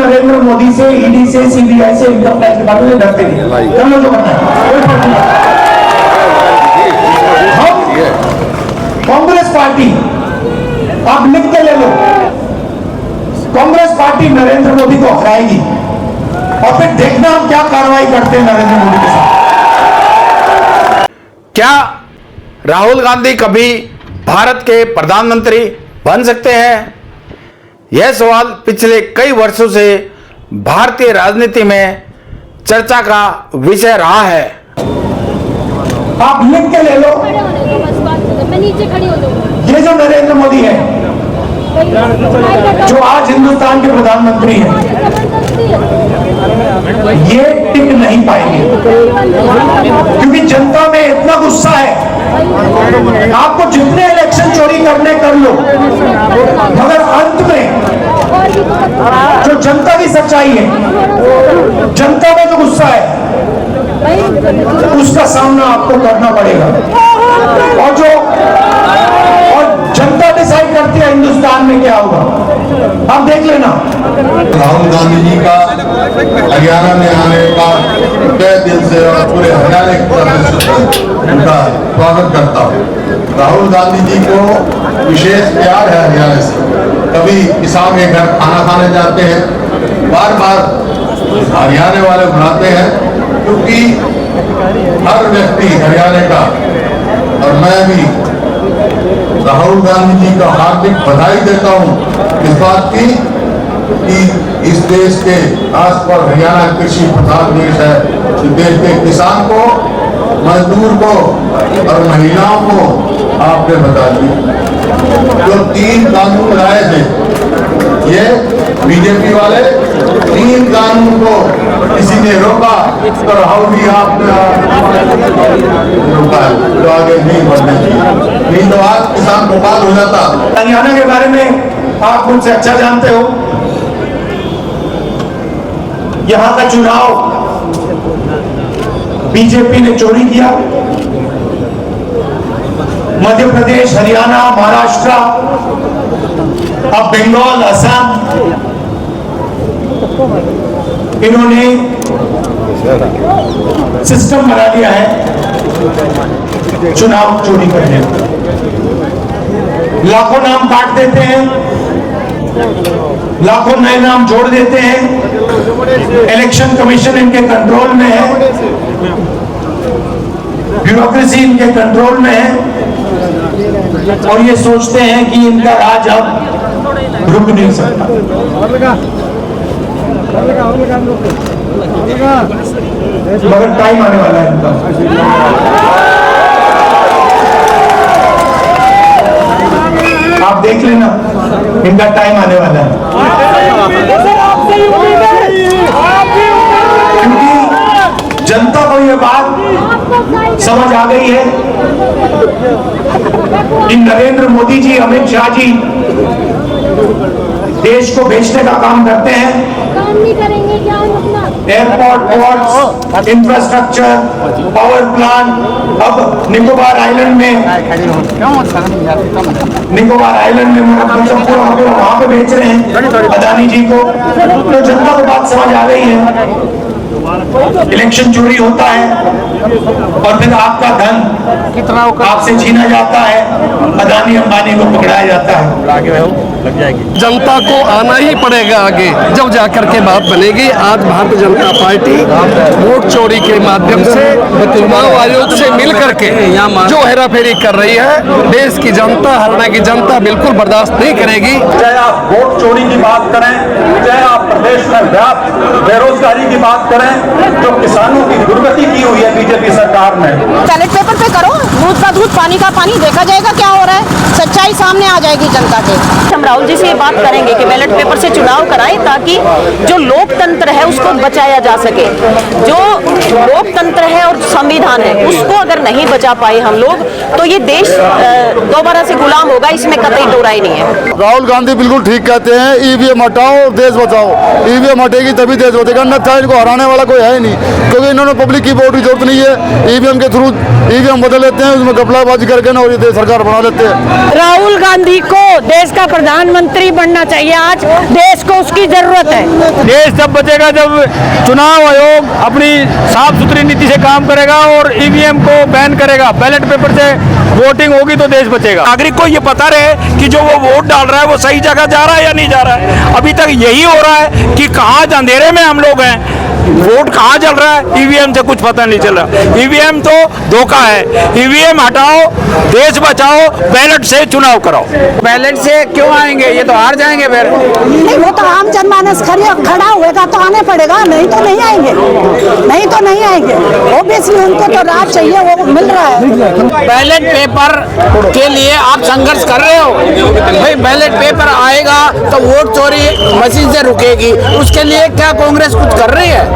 नरेंद्र मोदी से, ईडी से, सीबीआई से, इनकम टैक्स डिपार्टमेंट से डरते नहीं। कर लो जो करना है, कोई फर्क नहीं। हम कांग्रेस पार्टी, आप लिख के ले लो, कांग्रेस पार्टी नरेंद्र मोदी को हराएगी और फिर देखना हम क्या कार्रवाई करते हैं नरेंद्र मोदी के साथ। क्या राहुल गांधी कभी भारत के प्रधानमंत्री बन सकते हैं? यह सवाल पिछले कई वर्षों से भारतीय राजनीति में चर्चा का विषय रहा है। आप लिख के ले लो, मैं नीचे खड़ी हो जाऊंगी। ये जो नरेंद्र मोदी है, जो आज हिंदुस्तान के प्रधानमंत्री हैं, ये टिक नहीं पाएंगे क्योंकि जनता में इतना गुस्सा है। आपको जितने इलेक्शन चोरी करने कर लो, मगर अंत में जो जनता की सच्चाई है, जनता में जो गुस्सा है, उसका सामना आपको करना पड़ेगा। और जनता डिसाइड करती है हिंदुस्तान में क्या होगा, आप देख लेना। राहुल गांधी जी का हरियाणा में आने का तहे दिल से और पूरे हरियाणा की तरफ से उनका स्वागत करता हूँ। राहुल गांधी जी को विशेष प्यार है हरियाणा से। कभी किसान के घर खाना खाने जाते हैं, बार बार हरियाणा वाले बुलाते हैं, क्योंकि हर व्यक्ति हरियाणा का, और मैं भी राहुल गांधी जी का हार्दिक बधाई देता हूं इस बात की कि इस देश के आसपास हरियाणा कृषि प्रधान देश है। इस देश के किसान को, मजदूर को और महिलाओं को आपने बता दिया। जो 3 कानून लाए थे, ये बीजेपी वाले 3 कानून को किसी ने रोका तो राहुल जी आपने रोका, तो आगे नहीं बढ़ने चाहिए, नहीं तो आज किसान गोपाल हो जाता। हरियाणा के बारे में आप मुझसे अच्छा जानते हो। यहां का चुनाव बीजेपी ने चोरी किया। मध्य प्रदेश, हरियाणा, महाराष्ट्र, अब बंगाल, असम, इन्होंने सिस्टम बना दिया है चुनाव चोरी करने। लाखों नाम काट देते हैं, लाखों नए नाम जोड़ देते हैं। इलेक्शन कमीशन इनके कंट्रोल में है, ब्यूरोक्रेसी इनके कंट्रोल में है, और ये सोचते हैं कि इनका राज अब रुक नहीं सकता। मगर टाइम आने वाला है इनका। आप देख लेना, इनका टाइम आने वाला है। क्योंकि जनता को ये बात समझ आ गई है कि नरेंद्र मोदी जी, अमित शाह जी देश को बेचने का काम करते हैं। Airport, ports, infrastructure, power plant, अब निकोबार आइलैंड में पूरा वहां पे बेच रहे हैं अदानी जी को। तो जनता को बात समझ आ गई है, इलेक्शन चोरी होता है और फिर आपका धन कितना आपसे छीना जाता है, अदानी अंबानी को पकड़ाया जाता है। जनता को आना ही पड़ेगा आगे, जब जाकर के बात बनेगी। आज भारतीय जनता पार्टी वोट चोरी के माध्यम से चुनाव आयोग से मिल करके जो हेराफेरी कर रही है, देश की जनता, हरियाणा की जनता बिल्कुल बर्दाश्त नहीं करेगी। चाहे आप वोट चोरी की बात करें, चाहे आप प्रदेश में व्याप्त बेरोजगारी की बात करें, जो किसानों की दुर्गति की हुई है बीजेपी सरकार ने। बैलेट पेपर पे करो, दूध का दूध, पानी का पानी, देखा जाएगा क्या हो रहा है, सच्चाई सामने आ जाएगी जनता के। हम राहुल जी से ये बात करेंगे कि बैलेट पेपर से चुनाव कराएं, ताकि जो लोकतंत्र है उसको बचाया जा सके। जो लोकतंत्र है और संविधान है, उसको अगर नहीं बचा पाए हम लोग, तो ये देश दोबारा से गुलाम होगा, इसमें कतई दो राय नहीं है। राहुल गांधी बिल्कुल ठीक कहते हैं, ईवीएम हटाओ देश बचाओ। ईवीएम हटेगी तभी देश बचेगा, अन्यथा इनको हराने वाला कोई है ही नहीं, क्योंकि इन्होंने पब्लिक की वोट की जरूरत नहीं है। ईवीएम के थ्रू ईवीएम बदल लेते हैं, उसमें घपलाबाजी करके ना और ये देश सरकार बना लेते हैं। राहुल गांधी को देश का प्रधानमंत्री बनना चाहिए, आज देश को उसकी जरूरत है। देश तब बचेगा जब चुनाव आयोग अपनी साफ सुथरी नीति से काम करेगा और ईवीएम को बैन करेगा, बैलेट पेपर से वोटिंग होगी तो देश बचेगा। नागरिक को ये पता रहे कि जो वो वोट डाल रहा है वो सही जगह जा रहा है या नहीं जा रहा है। अभी तक यही हो रहा है कि कहाँ अंधेरे में हम लोग हैं, वोट कहाँ चल रहा है, ईवीएम से कुछ पता नहीं चल रहा। ईवीएम तो धोखा है, ईवीएम हटाओ, देश बचाओ, बैलेट से चुनाव कराओ। बैलेट से क्यों आएंगे, ये तो हार जाएंगे फिर। नहीं, वो तो आम जनमानस खड़ा हुएगा तो आने पड़ेगा, नहीं तो नहीं आएंगे, नहीं तो नहीं आएंगे। ओबियसली उनको तो राज चाहिए, वो मिल रहा है। बैलेट पेपर के लिए आप संघर्ष कर रहे हो भाई, बैलेट पेपर आएगा तो वोट चोरी मशीन से रुकेगी, उसके लिए क्या कांग्रेस कुछ कर रही है?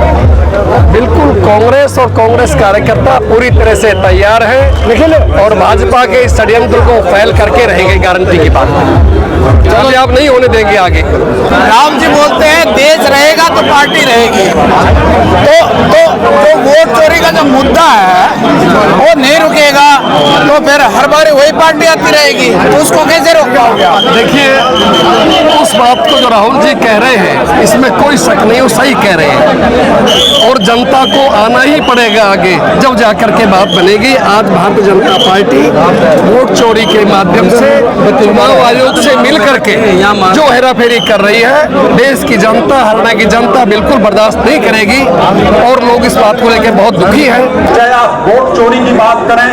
बिल्कुल कांग्रेस और कांग्रेस कार्यकर्ता पूरी तरह से तैयार है और भाजपा के इस षड्यंत्र को फैल करके रहेंगे, गारंटी की बात है। कामयाब नहीं होने देंगे आगे। राम जी बोलते हैं देश रहेगा तो पार्टी रहेगी, तो वोट चोरी का जो मुद्दा है वो नहीं रुकेगा तो फिर हर बार वही पार्टी आती रहेगी, तो उसको कैसे रोक पाओगे? देखिए, उस बात को जो राहुल जी कह रहे हैं इसमें कोई शक नहीं, वो सही कह रहे हैं और जनता को आना ही पड़ेगा आगे, जब जाकर के बात बनेगी। आज भारतीय जनता पार्टी वोट चोरी के माध्यम से चुनाव आयोग से मिल करके जो हेराफेरी कर रही है, देश की जनता, हरियाणा की जनता बिल्कुल बर्दाश्त नहीं करेगी और लोग इस बात को लेकर बहुत दुखी हैं। चाहे आप वोट चोरी की बात करें,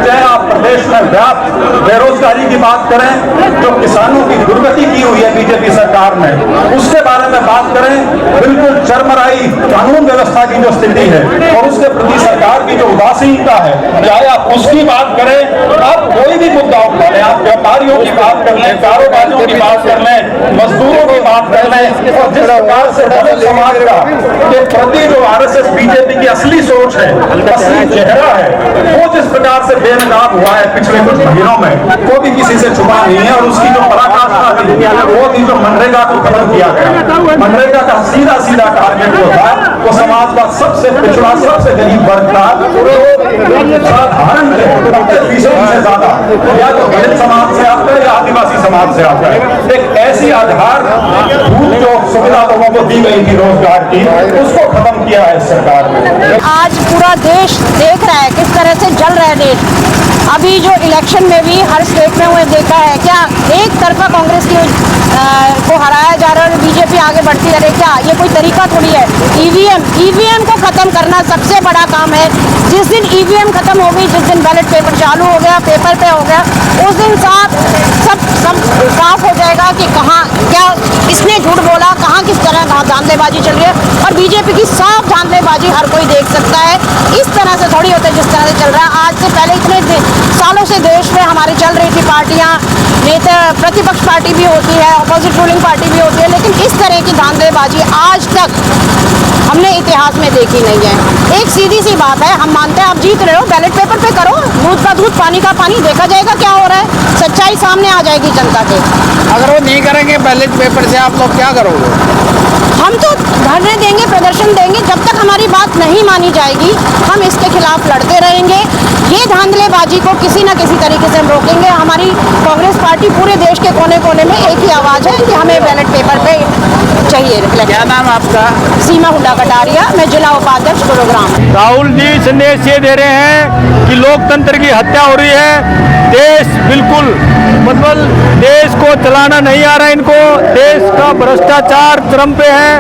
चाहे आप प्रदेश में व्याप्त बेरोजगारी की बात करें, जो किसानों की दुर्गति की हुई है बीजेपी सरकार ने, उसके बारे में बात करें, बिल्कुल चरमराई कानून व्यवस्था की जो स्थिति है और उसके प्रति सरकार की जो उदासीनता है, चाहे आप उसकी बात करें, आप कोई भी मुद्दा उठा लें, आप व्यापारियों की बात कर लें, कारोबारियों की बात कर लें, मजदूरों की बात कर लें, और जिस प्रकार से दलित समाज का के प्रति जो आरएसएस बीजेपी की असली सोच है, असली चेहरा है, वो जिस प्रकार से बेनकाब हुआ है पिछले कुछ महीनों में, वो भी किसी से छुपा नहीं है। और उसकी जो पराकाष्ठा थी वो थी जो मनरेगा को खत्म किया गया। मनरेगा का सीधा सीधा टारगेट जो था वो समाज का सबसे पिछड़ा, सबसे गरीब वर्ग था, साधारण 90% से ज्यादा या तो दलित समाज से आता है या आदिवासी समाज से आता है। एक ऐसी आधारभूत जो सुविधा लोगों को दी गई थी रोजगार की, उसको खत्म किया है सरकार ने। आज पूरा देश देख रहा है किस तरह से जल रहा है देश। अभी जो इलेक्शन में भी हर स्टेट में वो देखा है, क्या एक तरफा कांग्रेस की को हराया जा रहा है और बीजेपी आगे बढ़ती रहे, क्या ये कोई तरीका थोड़ी है? ईवीएम को खत्म करना सबसे बड़ा काम है। जिस दिन ईवीएम खत्म हो गई, जिस दिन बैलेट पेपर चालू हो गया, पेपर पे हो गया, उस दिन सब साफ हो जाएगा कि कहाँ क्या किसने झूठ बोला, कहाँ किस तरह धांधलेबाजी चल रही है। और बीजेपी की साफ धांधलेबाजी हर कोई देख सकता है। इस तरह से थोड़ी होता है जिस तरह से चल रहा है। आज से पहले इतने सालों से देश में हमारी चल रही थी पार्टियां, नेता प्रतिपक्ष पार्टी भी होती है, अपोजिट रूलिंग पार्टी भी होती है, लेकिन इस तरह की धांधलेबाजी आज तक हमने इतिहास में देखी नहीं है। एक सीधी सी बात है, हम मानते हैं आप जीत रहे हो, बैलेट पेपर पे करो, दूध का दूध पानी का पानी, देखा जाएगा क्या हो रहा है, सच्चाई सामने आ जाएगी जनता के। अगर वो नहीं करेंगे बैलेट पेपर से, आप लोग क्या करोगे? हम तो धरने देंगे, प्रदर्शन देंगे, जब तक हमारी बात नहीं मानी जाएगी हम इसके खिलाफ लड़ते रहेंगे। ये धांधलेबाजी को किसी न किसी तरीके से हम रोकेंगे। हमारी कांग्रेस पार्टी पूरे देश के कोने कोने में एक ही आवाज़ है कि हमें बैलेट पेपर पे चाहिए। क्या नाम आपका? सीमा हुड्डा कटारिया, मैं जिला उपाध्यक्ष गुरुग्राम। राहुल जी संदेश ये दे रहे हैं कि लोकतंत्र की हत्या हो रही है, देश बिल्कुल मतलब देश को चलाना नहीं आ रहा है इनको, देश का भ्रष्टाचार चरम पे है,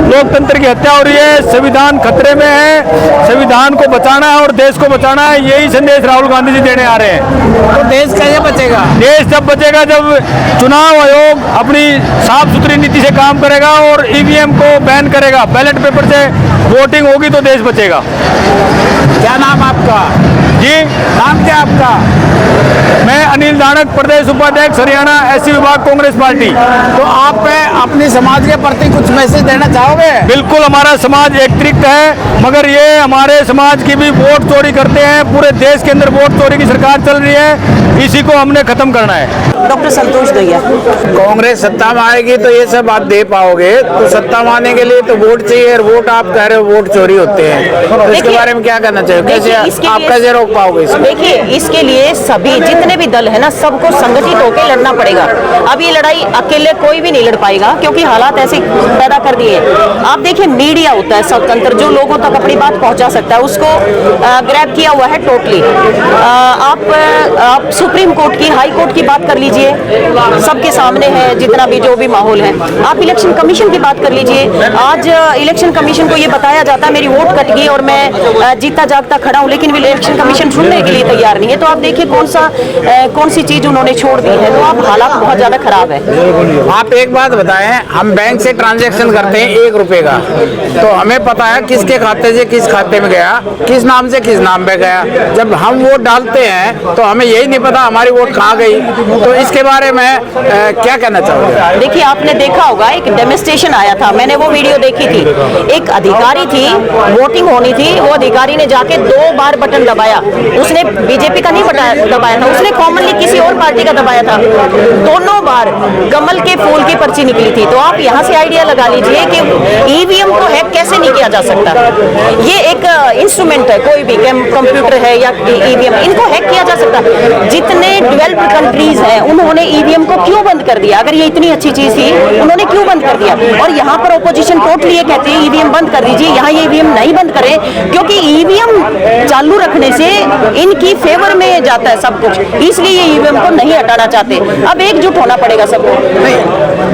लोकतंत्र की हत्या हो रही है, संविधान खतरे में है, संविधान को बचाना है और देश को बचाना है, यही संदेश राहुल गांधी जी देने आ रहे हैं। तो देश कैसे बचेगा? देश तब बचेगा जब चुनाव आयोग अपनी साफ सुथरी नीति से काम करेगा और ईवीएम को बैन करेगा, बैलेट पेपर से वोटिंग होगी तो देश बचेगा। क्या नाम आपका? जी, नाम क्या आपका? मैं अनिल दानक, प्रदेश उपाध्यक्ष हरियाणा एससी विभाग कांग्रेस पार्टी। तो आप अपने समाज के प्रति कुछ मैसेज देना चाहोगे? बिल्कुल, हमारा समाज एकत्रित है, मगर ये हमारे समाज की भी वोट चोरी करते हैं। पूरे देश के अंदर वोट चोरी की सरकार चल रही है, इसी को हमने खत्म करना है। डॉक्टर संतोष गैया। कांग्रेस सत्ता में आएगी तो ये सब आप दे पाओगे? तो सत्ता में आने के लिए तो वोट चाहिए, और वोट आप कह रहे हो वोट चोरी होते हैं, तो इसके बारे में क्या करना चाहिए? कैसे आप कैसे रोक पाओगे इसको? देखिए, इसके लिए सभी जितने भी दल है ना, सबको संगठित होकर लड़ना पड़ेगा। अब ये लड़ाई अकेले कोई भी नहीं लड़ पाएगा, क्योंकि हालात ऐसे पैदा कर दिए। आप देखिए, मीडिया होता है स्वतंत्र, जो लोगों तक अपनी बात पहुंचा सकता है, उसको ग्रैब किया हुआ है टोटली। आप सुप्रीम कोर्ट की, हाई कोर्ट की बात कर लीजिए, सबके सामने है जितना भी जो भी माहौल है। आप इलेक्शन कमीशन की बात कर लीजिए, आज इलेक्शन कमीशन को ये बताया जाता है मेरी वोट कट गई और मैं जीता जागता खड़ा हूँ, लेकिन इलेक्शन कमीशन सुनने के लिए तैयार नहीं है। तो आप देखिए कौन सी चीज उन्होंने छोड़ दी है। तो आप हालात बहुत ज्यादा खराब है। आप एक बात बताएं, हम बैंक से ट्रांजैक्शन करते हैं 1 रुपए का, तो हमें पता है किसके खाते से किस खाते में गया, किस नाम से किस नाम पे गया। जब हम वोट डालते हैं तो हमें यही नहीं पता हमारी वोट कहाँ गई। तो इसके बारे में क्या कहना चाहोगे? देखिए, आपने देखा होगा एक डेमोन्स्ट्रेशन आया था, मैंने वो वीडियो देखी थी। एक अधिकारी थी, वोटिंग होनी थी, वो अधिकारी ने जाके 2 बार बटन दबाया। उसने बीजेपी का नहीं दबाया था, उसने कॉमनली किसी और पार्टी का दबाया था। दोनों बार कमल के फूल की पर्ची निकली थी। तो आप यहाँ से आइडिया लगा लीजिए कि ईवीएम को हैक कैसे नहीं किया जा सकता। ये एक इंस्ट्रूमेंट है, कोई भी कंप्यूटर है या ईवीएम, इनको हैक किया जा सकता। जितने डेवलप्ड कंट्रीज हैं, उन्होंने ईवीएम को क्यों बंद कर दिया? अगर ये इतनी अच्छी चीज थी, उन्होंने क्यों बंद कर दिया? और यहाँ पर ओपोजिशन टोटली ये कहते हैं ईवीएम बंद कर दीजिए। यहाँ ये ईवीएम नहीं बंद करें, क्योंकि ईवीएम चालू रखने से इनकी फेवर में जाता है सब कुछ, इसलिए ये ईवीएम को नहीं हटाना चाहते। अब एकजुट होना पड़ेगा सबको।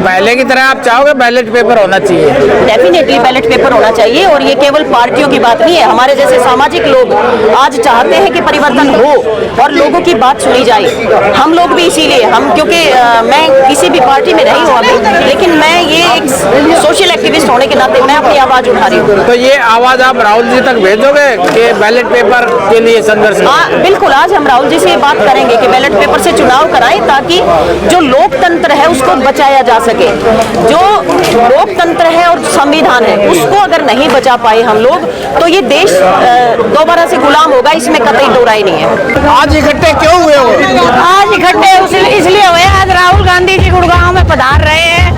पहले की तरह आप चाहोगे बैलेट पेपर होना चाहिए? डेफिनेटली बैलेट पेपर होना चाहिए, और ये केवल पार्टियों की बात नहीं है। हमारे जैसे सामाजिक लोग आज चाहते हैं कि परिवर्तन हो और लोगों की बात सुनी जाए। हम लोग भी इसीलिए क्योंकि मैं किसी भी पार्टी में रही हूँ अभी, लेकिन मैं ये एक सोशल एक्टिविस्ट होने के नाते मैं अपनी आवाज उठा रही हूँ। तो ये आवाज आप राहुल जी तक भेजोगे कि बैलेट पेपर के लिए संघर्ष? बिल्कुल, आज हम राहुल जी से बात करेंगे कि बैलेट पेपर से चुनाव कराएं, ताकि जो लोकतंत्र है उसको बचाया जा सके। जो लोकतंत्र है और संविधान है, उसको अगर नहीं बचा पाए हम लोग, तो ये देश दोबारा से गुलाम होगा, इसमें कतई दो राय नहीं है। आज इकट्ठे क्यों हुए हो? आज इकट्ठे इसलिए हुए, आज राहुल गांधी जी गुड़गांव में पधार रहे हैं।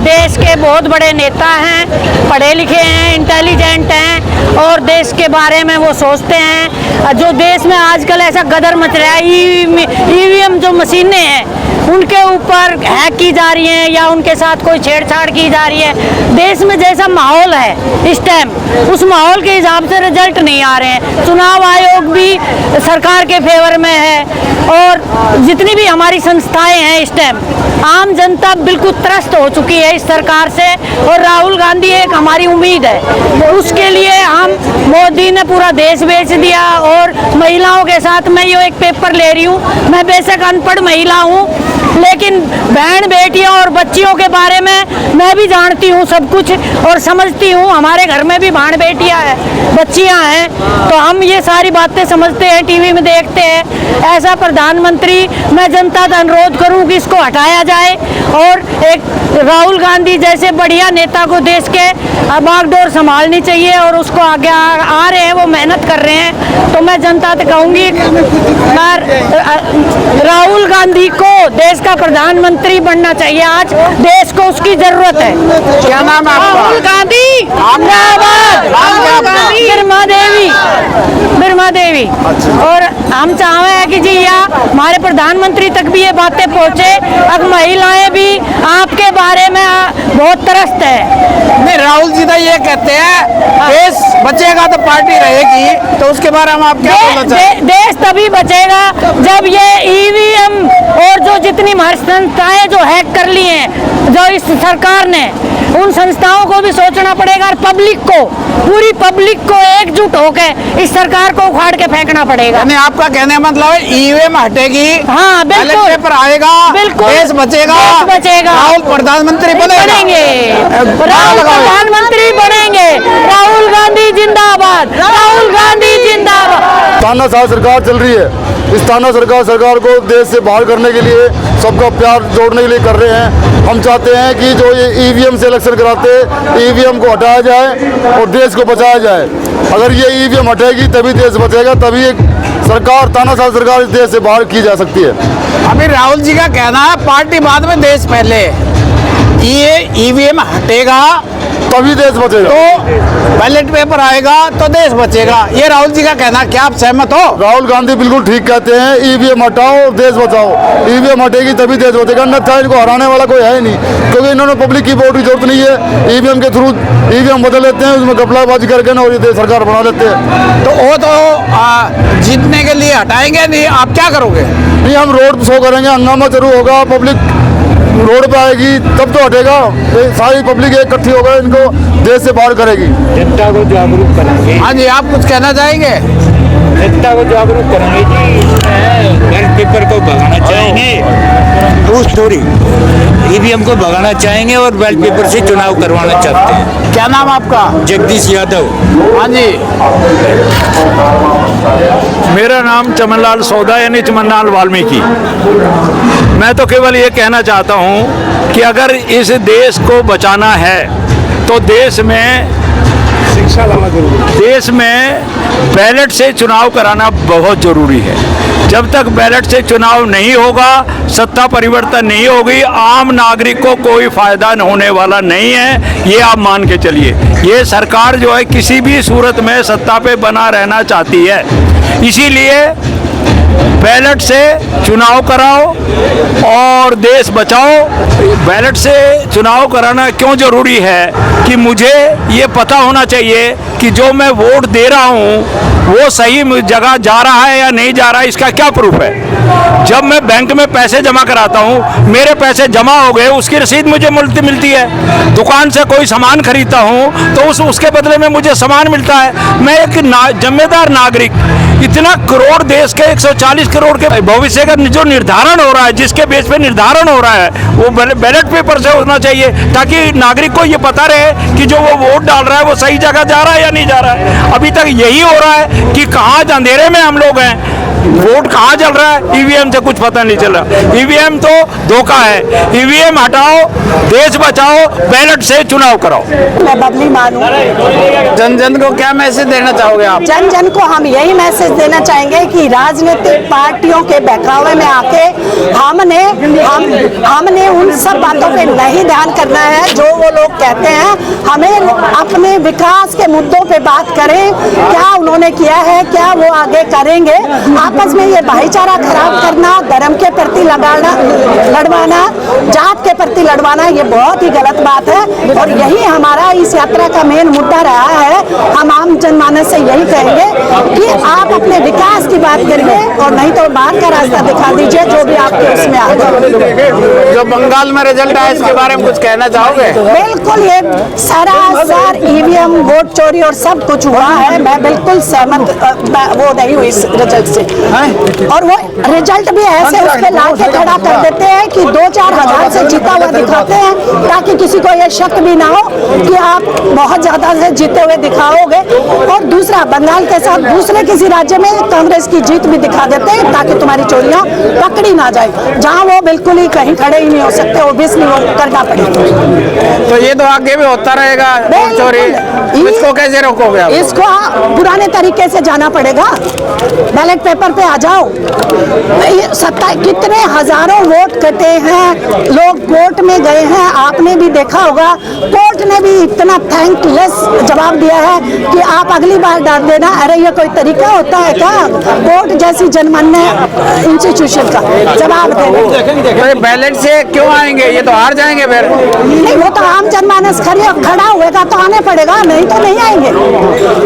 देश के बहुत बड़े नेता हैं, पढ़े लिखे हैं, इंटेलिजेंट हैं, और देश के बारे में वो सोचते हैं। जो देश में आजकल ऐसा गदर मच रहा है, ईवीएम जो मशीनें हैं उनके ऊपर हैक की जा रही हैं, या उनके साथ कोई छेड़छाड़ की जा रही है। देश में जैसा माहौल है इस टाइम, उस माहौल के हिसाब से रिजल्ट नहीं आ रहे हैं। चुनाव आयोग भी सरकार के फेवर में है, और जितनी भी हमारी संस्थाएं हैं इस टाइम, आम जनता बिल्कुल त्रस्त हो चुकी है इस सरकार से। और राहुल गांधी एक हमारी उम्मीद है, उसके लिए हम मोदी ने पूरा देश बेच दिया। और महिलाओं के साथ मैं ये एक पेपर ले रही हूँ, मैं बेशक अनपढ़ महिला हूँ, लेकिन बहन बेटियों और बच्चियों के बारे में मैं भी जानती हूँ सब कुछ, और समझती हूँ। हमारे घर में भी बहन बेटियाँ हैं, बच्चियाँ हैं, तो हम ये सारी बातें समझते हैं, टीवी में देखते हैं। ऐसा प्रधानमंत्री मैं जनता से अनुरोध करूँ कि इसको हटाया जाए, और एक राहुल गांधी जैसे बढ़िया नेता को देश के बागडोर संभालनी चाहिए, और उसको आगे आ रहे हैं, वो मेहनत कर रहे हैं। तो मैं जनता से कहूँगी, राहुल गांधी को देश का प्रधानमंत्री बनना चाहिए। आज देश को उसकी जरूरत है। क्या नाम है आपका? राहुल गांधी जिंदाबाद। बिरमा देवी। और हम चाहते हैं कि जी यहाँ हमारे प्रधानमंत्री तक भी ये बातें पहुँचे। अब महिलाएं भी आपके बारे में बहुत तरसते हैं। नहीं, राहुल जी तो ये कहते हैं देश बचेगा तो पार्टी रहेगी, तो उसके बारे में आप क्या बोलना चाहते हैं? देश तभी बचेगा जब ये ईवीएम और जो जितनी हमारी संस्थाएं जो हैक कर ली हैं, जो इस सरकार ने, उन संस्थाओं को भी सोचना पड़ेगा, और पब्लिक को, पूरी पब्लिक को एकजुट होकर इस सरकार को उखाड़ के फेंकना पड़ेगा। यानी आपका कहने का मतलब है ईवीएम हटेगी, हाँ बिल्कुल, बैलेट पेपर आएगा, बिल्कुल, देश बचेगा, राहुल प्रधानमंत्री बनेंगे, राहुल प्रधानमंत्री बनेंगे। राहुल गांधी जिंदाबाद, राहुल गांधी जिंदाबाद। तानाशाह सरकार चल रही है। इस तानाशाह सरकार को देश से बाहर करने के लिए, सबका प्यार जोड़ने के लिए कर रहे हैं। हम चाहते हैं कि जो ये ईवीएम से इलेक्शन कराते हैं, ईवीएम को हटाया जाए और देश को बचाया जाए। अगर ये ईवीएम हटेगी तभी देश बचेगा, तभी एक सरकार, तानाशाह सरकार इस देश से बाहर की जा सकती है। अभी राहुल जी का कहना है पार्टी बाद में देश पहले। ये ईवीएम हटेगा तभी देश बचेगा, तो बैलेट पेपर आएगा तो देश बचेगा, ये राहुल जी का कहना। क्या आप सहमत हो? राहुल गांधी बिल्कुल ठीक कहते हैं, ईवीएम हटाओ और देश बचाओ। ईवीएम हटेगी तभी देश बचेगा, अन्यथा इनको हराने वाला कोई है नहीं, क्योंकि इन्होंने पब्लिक की वोट की जरूरत नहीं है। ईवीएम के थ्रू ईवीएम बदल लेते हैं, उसमें घपलाबाजी करके ना और ये देश सरकार बना लेते हैं। तो वो तो जीतने के लिए हटाएंगे नहीं, आप क्या करोगे? नहीं, हम रोड शो करेंगे, हंगामा जरूर होगा, पब्लिक रोड पे आएगी तब तो हटेगा। सारी पब्लिक इकट्ठी होकर इनको देश से बाहर करेगी। जनता को जागरूक करेंगे। हाँ जी, आप कुछ कहना चाहेंगे? जनता को जागरूक करेंगे जी, बैलेट पेपर को भगाना चाहेंगे, उस थोड़ी ईवीएम को भगाना चाहेंगे और बैलेट पेपर से चुनाव करवाना चाहते हैं। क्या नाम आपका? जगदीश यादव। हाँ जी, मेरा नाम चमनलाल सौदा यानी चमनलाल वाल्मीकि। मैं तो केवल ये कहना चाहता हूँ कि अगर इस देश को बचाना है तो देश में शिक्षा लाना जरूरी है। देश में बैलेट से चुनाव कराना बहुत ज़रूरी है। जब तक बैलेट से चुनाव नहीं होगा, सत्ता परिवर्तन नहीं होगी, आम नागरिक को कोई फायदा होने वाला नहीं है, ये आप मान के चलिए। ये सरकार जो है किसी भी सूरत में सत्ता पे बना रहना चाहती है, इसीलिए बैलेट से चुनाव कराओ और देश बचाओ। बैलेट से चुनाव कराना क्यों जरूरी है कि मुझे ये पता होना चाहिए कि जो मैं वोट दे रहा हूँ वो सही जगह जा रहा है या नहीं जा रहा है, इसका क्या प्रूफ है। जब मैं बैंक में पैसे जमा कराता हूँ, मेरे पैसे जमा हो गए, उसकी रसीद मुझे मिलती है। दुकान से कोई सामान खरीदता हूँ तो उसके बदले में मुझे सामान मिलता है। मैं एक जिम्मेदार नागरिक, इतना करोड़ देश के 140 करोड़ के भविष्य का जो निर्धारण हो रहा है, जिसके बेस पे निर्धारण हो रहा है, वो बैलेट पेपर से होना चाहिए, ताकि नागरिक को ये पता रहे कि जो वो वोट डाल रहा है वो सही जगह जा रहा है या नहीं जा रहा है। अभी तक यही हो रहा है कि कहाँ अंधेरे में हम लोग हैं, वोट कहाँ चल रहा है, ईवीएम से कुछ पता नहीं चल रहा। ईवीएम तो धोखा है। ईवीएम हटाओ, देश बचाओ, बैलेट से चुनाव कराओ। मैं बबली मानू। जन जन को क्या मैसेज देना चाहोगे आप? जन जन को हम यही मैसेज देना चाहेंगे कि राजनीतिक पार्टियों के बहकावे में आके हमने उन सब बातों पे नहीं ध्यान करना है जो वो लोग कहते हैं। हमें अपने विकास के मुद्दों पे बात करें, क्या उन्होंने किया है, क्या वो आगे करेंगे। आपस में ये भाईचारा खराब करना, धर्म के प्रति लड़वाना, जात के प्रति लड़वाना, ये बहुत ही गलत बात है। और यही हमारा इस यात्रा का मेन मुद्दा रहा है। हम आम जनमानस से यही कहेंगे कि आप अपने विकास की बात करिए और नहीं तो बाहर का रास्ता दिखा दीजिए, जो भी आपके उसमें आ जाए। जो बंगाल में रिजल्ट आया इसके बारे में कुछ कहना चाहोगे? बिल्कुल, ये सरासर ईवीएम वोट चोरी और सब कुछ हुआ है। मैं बिल्कुल सहमत वो नहीं हुई इस रिजल्ट से। और वो रिजल्ट भी ऐसे उसके लाके खड़ा कर देते हैं कि 2-4 हजार से जीता हुआ दिखाते हैं, ताकि किसी को ये शक भी ना हो कि आप बहुत ज्यादा से जीते हुए दिखाओगे। और दूसरा, बंगाल के साथ दूसरे किसी राज्य में कांग्रेस की जीत भी दिखा देते हैं, ताकि तुम्हारी चोरियां पकड़ी ना जाए, जहां वो बिल्कुल ही कहीं खड़े ही नहीं हो सकते, ओबियसली वो करना पड़ेगा। तो ये तो आगे भी होता रहेगा वोट चोरी, इसको कैसे रोकोगे आप? इसको पुराने तरीके से जाना पड़ेगा। बैलेट पेपर पे आ जाओ। कितने हजारों वोट कटे हैं, लोग कोर्ट में गए हैं, आपने भी देखा होगा। कोर्ट ने भी इतना थैंकलेस जवाब दिया है कि आप अगली बार डाल देना। अरे ये कोई तरीका होता है क्या कोर्ट जैसी जनमान्य इंस्टीट्यूशन का जवाब देने? तो बैलेट से क्यों आएंगे, ये तो हार जाएंगे फिर। नहीं, वो तो आम जनमानस खड़ा हुएगा तो आने पड़ेगा, नहीं तो नहीं आएंगे,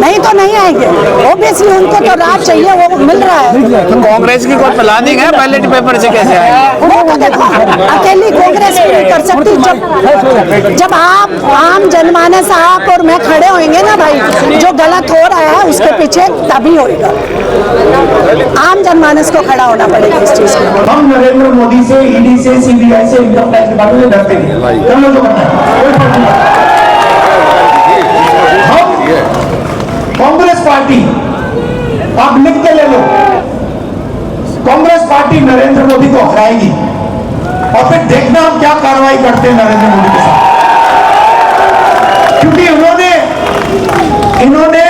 नहीं तो नहीं आएंगे। ओबियसली उनको तो राज चाहिए, वो मिल रहा है। तो कांग्रेस की कोई प्लानिंग है बैलेट पेपर से कैसे आएंगे? वो तो देखो, अकेली कांग्रेस भी नहीं कर सकती। जब आप आम जनमानस, आप और मैं खड़े होंगे ना भाई, जो गलत हो रहा है उसके पीछे तभी होएगा। आम जनमानस को खड़ा होना पड़ेगा इस चीज में। हम नरेंद्र मोदी से, ईडी से, सीबीआई से, इनकम टैक्स के बारे में डरते नहीं। कर लो जो करना है, कोई फर्क नहीं। हम कांग्रेस पार्टी, आप लिख के ले लो, पार्टी नरेंद्र मोदी को हराएगी और फिर देखना हम क्या कार्रवाई करते हैं नरेंद्र मोदी के साथ, क्योंकि इन्होंने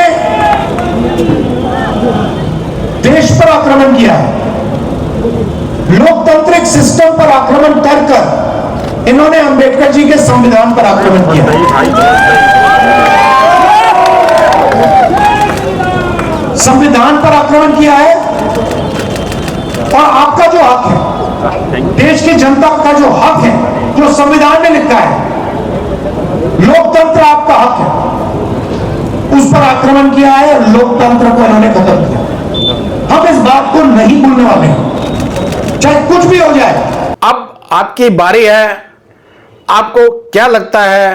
देश पर आक्रमण किया है, लोकतांत्रिक सिस्टम पर आक्रमण कर इन्होंने अंबेडकर जी के संविधान पर आक्रमण किया। संविधान पर आक्रमण किया है और आपका जो हक है, देश की जनता का जो हक है, जो संविधान में लिखा है, लोकतंत्र आपका हक है, उस पर आक्रमण किया है और लोकतंत्र को इन्होंने खत्म किया। हम इस बात को नहीं भूलने वाले हैं, चाहे कुछ भी हो जाए। अब आपकी बारी है। आपको क्या लगता है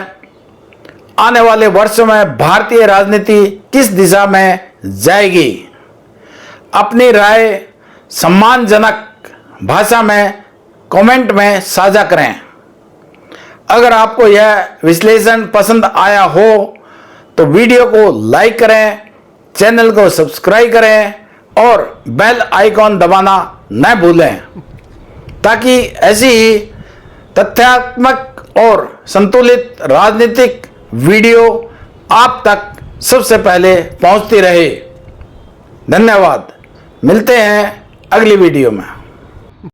आने वाले वर्षों में भारतीय राजनीति किस दिशा में जाएगी? अपनी राय सम्मानजनक भाषा में कमेंट में साझा करें। अगर आपको यह विश्लेषण पसंद आया हो तो वीडियो को लाइक करें, चैनल को सब्सक्राइब करें और बेल आइकॉन दबाना न भूलें, ताकि ऐसी ही तथ्यात्मक और संतुलित राजनीतिक वीडियो आप तक सबसे पहले पहुंचती रहे। धन्यवाद। मिलते हैं अगली वीडियो में।